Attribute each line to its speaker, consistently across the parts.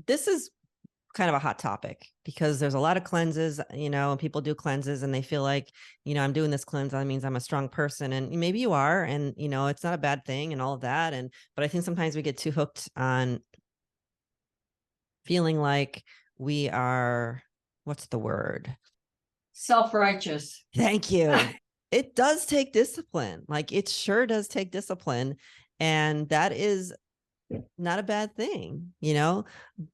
Speaker 1: this is kind of a hot topic because there's a lot of cleanses, and people do cleanses and they feel like, I'm doing this cleanse. That means I'm a strong person. And maybe you are, and, it's not a bad thing and all of that. But I think sometimes we get too hooked on feeling like we are, what's the word?
Speaker 2: Self-righteous.
Speaker 1: Thank you. It does take discipline. Like it sure does take discipline. And that is not a bad thing,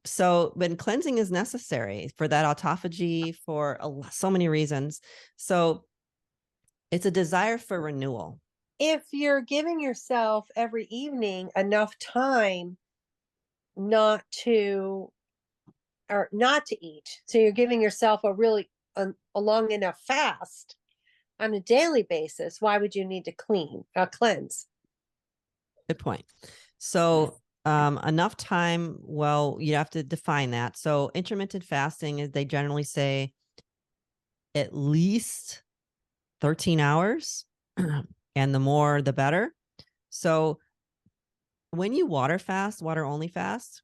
Speaker 1: So, but cleansing is necessary for that autophagy for so many reasons. So it's a desire for renewal.
Speaker 3: If you're giving yourself every evening enough time not to eat, so you're giving yourself a long enough fast on a daily basis, why would you need to cleanse?
Speaker 1: Good point. So enough time, well, you have to define that. So intermittent fasting is, they generally say at least 13 hours and the more the better. So when you water only fast,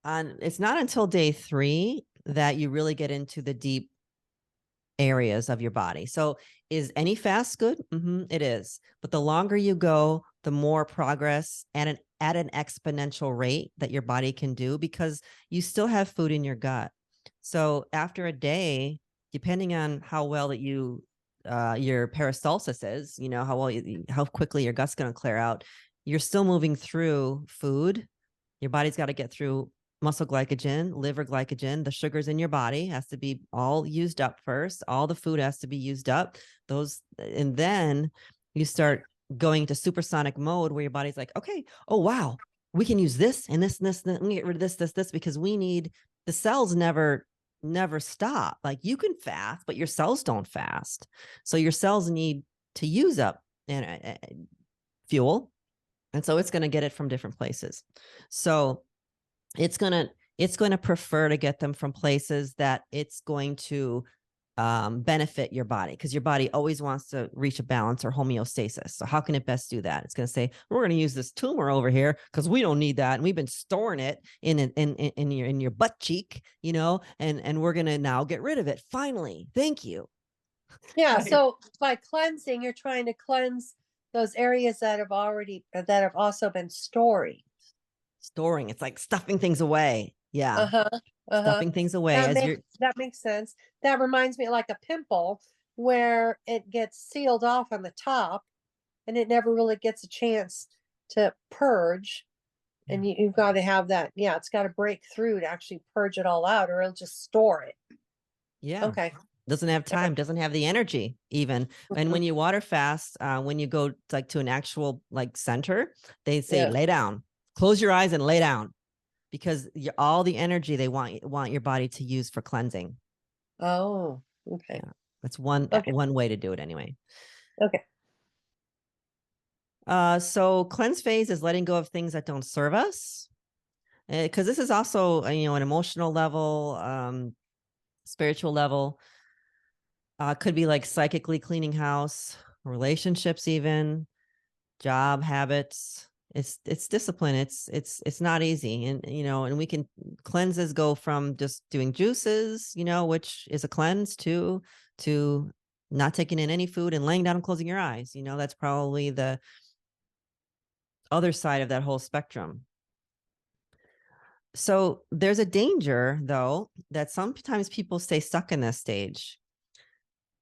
Speaker 1: it's not until day 3 that you really get into the deep areas of your body. So is any fast good? It is. But the longer you go, the more progress at an exponential rate that your body can do, because you still have food in your gut. So after a day, depending on how well that your peristalsis is, how quickly your gut's going to clear out, you're still moving through food. Your body's got to get through muscle glycogen, liver glycogen, the sugars in your body has to be all used up first. All the food has to be used up. And then you start going to supersonic mode where your body's like, okay, oh, wow, we can use this and this and this. Let me get rid of this, because the cells never stop. Like you can fast, but your cells don't fast. So your cells need to use up fuel. And so it's going to get it from different places. So it's going to prefer to get them from places that it's going to benefit your body, because your body always wants to reach a balance or homeostasis. So how can it best do that? It's going to say, we're going to use this tumor over here because we don't need that, and we've been storing it in your butt cheek, and we're going to now get rid of it. Finally, thank you.
Speaker 3: Yeah. So by cleansing, you're trying to cleanse those areas that have also been storing.
Speaker 1: It's like stuffing things away. Yeah. Stuffing things away
Speaker 3: that makes sense. That reminds me, like a pimple where it gets sealed off on the top and it never really gets a chance to purge. And you've got to have that. Yeah, it's got to break through to actually purge it all out, or it'll just store it.
Speaker 1: Yeah.
Speaker 3: Okay.
Speaker 1: Doesn't have time, doesn't have the energy even. And when you water fast, when you go like to an actual like center, they say, lay down, close your eyes and lay down, because all the energy they want your body to use for cleansing.
Speaker 3: Oh, okay.
Speaker 1: Yeah, that's one way to do it anyway.
Speaker 3: Okay.
Speaker 1: So cleanse phase is letting go of things that don't serve us, because this is also an emotional level, spiritual level. Could be like psychically cleaning house, relationships, even job habits. It's discipline. It's not easy. And we can cleanses go from just doing juices, which is a cleanse, to not taking in any food and laying down and closing your eyes. That's probably the other side of that whole spectrum. So there's a danger, though, that sometimes people stay stuck in this stage.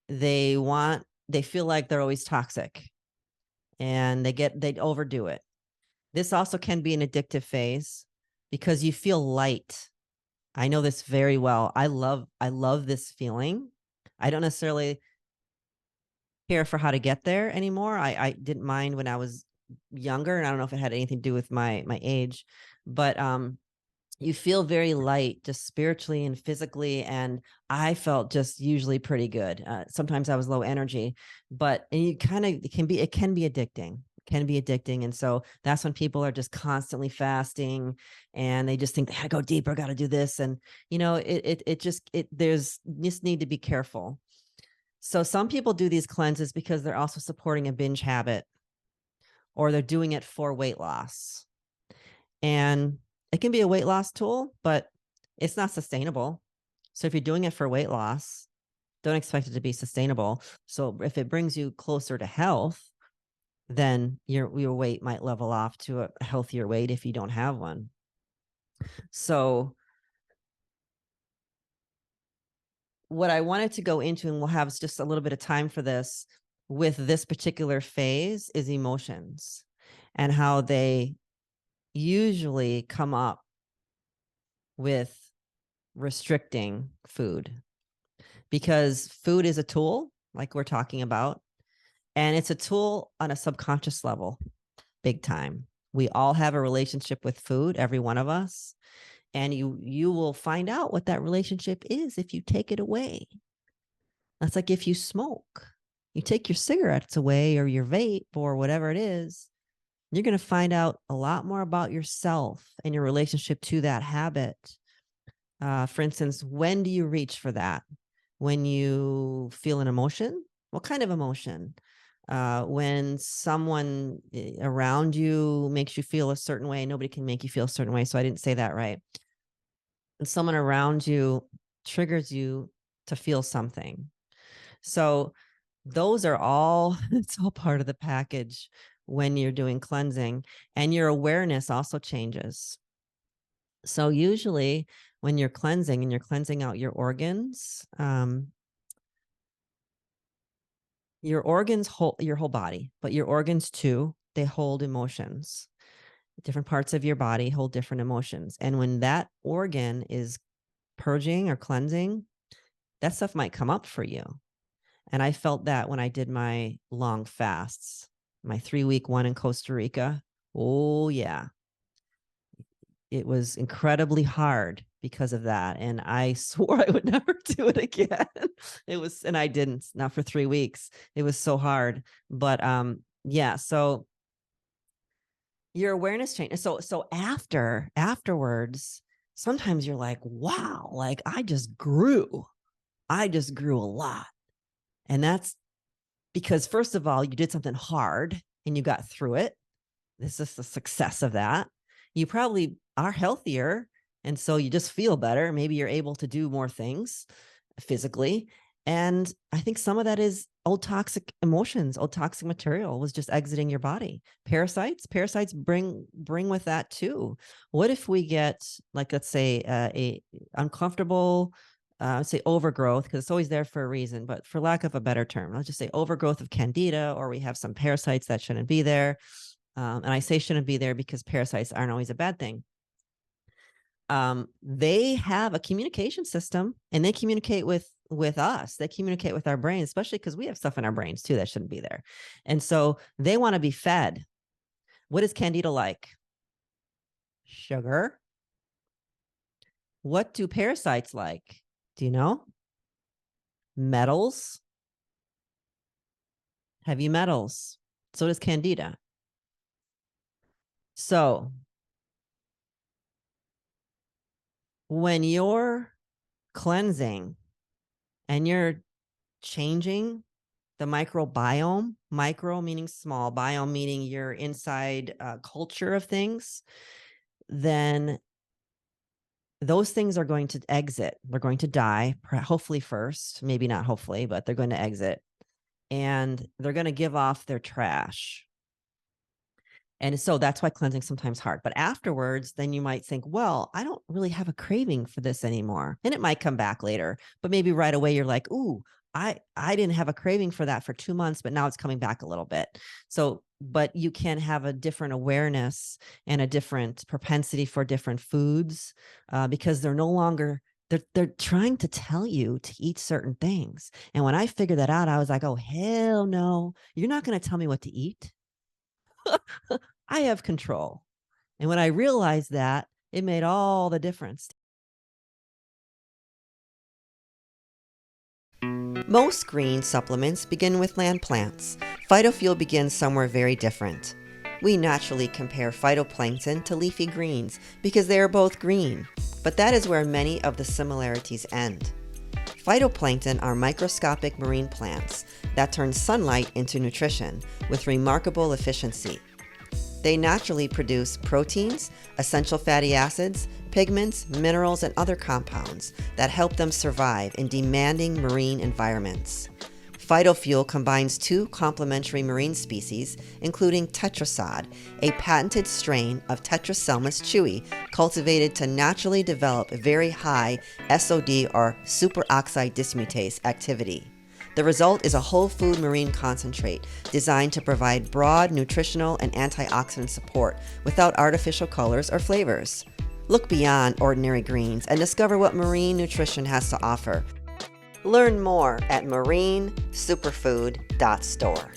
Speaker 1: They feel like they're always toxic, and they overdo it. This also can be an addictive phase because you feel light. I know this very well. I love this feeling. I don't necessarily care for how to get there anymore. I didn't mind when I was younger, and I don't know if it had anything to do with my age, but you feel very light, just spiritually and physically. And I felt just usually pretty good. Sometimes I was low energy, but it can be addicting. And so that's when people are just constantly fasting and they just think they gotta go deeper, gotta do this. And, there's just need to be careful. So some people do these cleanses because they're also supporting a binge habit, or they're doing it for weight loss. And it can be a weight loss tool, but it's not sustainable. So if you're doing it for weight loss, don't expect it to be sustainable. So if it brings you closer to health, then your weight might level off to a healthier weight if you don't have one. So what I wanted to go into, and we'll have just a little bit of time for this with this particular phase, is emotions and how they usually come up with restricting food, because food is a tool, like we're talking about, and it's a tool on a subconscious level, big time. We all have a relationship with food, every one of us, and you will find out what that relationship is if you take it away. That's like if you smoke, you take your cigarettes away or your vape or whatever it is, you're going to find out a lot more about yourself and your relationship to that habit. For instance, when do you reach for that? When you feel an emotion? What kind of emotion? When someone around you makes you feel a certain way, nobody can make you feel a certain way. So I didn't say that right. And someone around you triggers you to feel something. So those are all, it's all part of the package when you're doing cleansing, and your awareness also changes. So usually when you're cleansing and you're cleansing out your organs hold your whole body, but your organs too, they hold emotions. Different parts of your body hold different emotions. And when that organ is purging or cleansing, that stuff might come up for you. And I felt that when I did my long fasts, my 3-week one in Costa Rica. Oh, yeah. It was incredibly hard because of that. And I swore I would never do it again. And I didn't, not for 3 weeks. It was so hard. But yeah, so your awareness change. So afterwards, sometimes you're like, wow, like I just grew a lot. And that's because, first of all, you did something hard and you got through it. This is the success of that. You probably are healthier, and so you just feel better. Maybe you're able to do more things physically. And I think some of that is old toxic emotions, old toxic material was just exiting your body. Parasites bring with that too. What if we get, like, let's say a uncomfortable, say overgrowth, because it's always there for a reason, but for lack of a better term, let's just say overgrowth of candida, or we have some parasites that shouldn't be there. And I say shouldn't be there because parasites aren't always a bad thing. They have a communication system, and they communicate with us. They communicate with our brains, especially because we have stuff in our brains too that shouldn't be there. And so they want to be fed. What is candida like? Sugar. What do parasites like? Do you know? Metals. Heavy metals. So does candida. So when you're cleansing and you're changing the microbiome, micro meaning small, biome meaning your inside culture of things, then those things are going to exit. They're going to die, hopefully first, maybe not hopefully, but they're going to exit, and they're going to give off their trash. And so that's why cleansing is sometimes hard. But afterwards, then you might think, well, I don't really have a craving for this anymore. And it might come back later, but maybe right away you're like, ooh, I didn't have a craving for that for 2 months, but now it's coming back a little bit. So, but you can have a different awareness and a different propensity for different foods because they're no longer, they're trying to tell you to eat certain things. And when I figured that out, I was like, oh, hell no, you're not going to tell me what to eat. I have control. And when I realized that, it made all the difference. Most green supplements begin with land plants. PhytoFuel begins somewhere very different. We naturally compare PhytoPlankton to leafy greens because they are both green, but that is where many of the similarities end. PhytoPlankton are microscopic marine plants that turn sunlight into nutrition with remarkable efficiency. They naturally produce proteins, essential fatty acids, pigments, minerals, and other compounds that help them survive in demanding marine environments. PhytoFuel combines two complementary marine species, including tetrasod, a patented strain of Tetraselmis chewi cultivated to naturally develop very high SOD or superoxide dismutase activity. The result is a whole food marine concentrate designed to provide broad nutritional and antioxidant support without artificial colors or flavors. Look beyond ordinary greens and discover what marine nutrition has to offer. Learn more at marinesuperfood.store.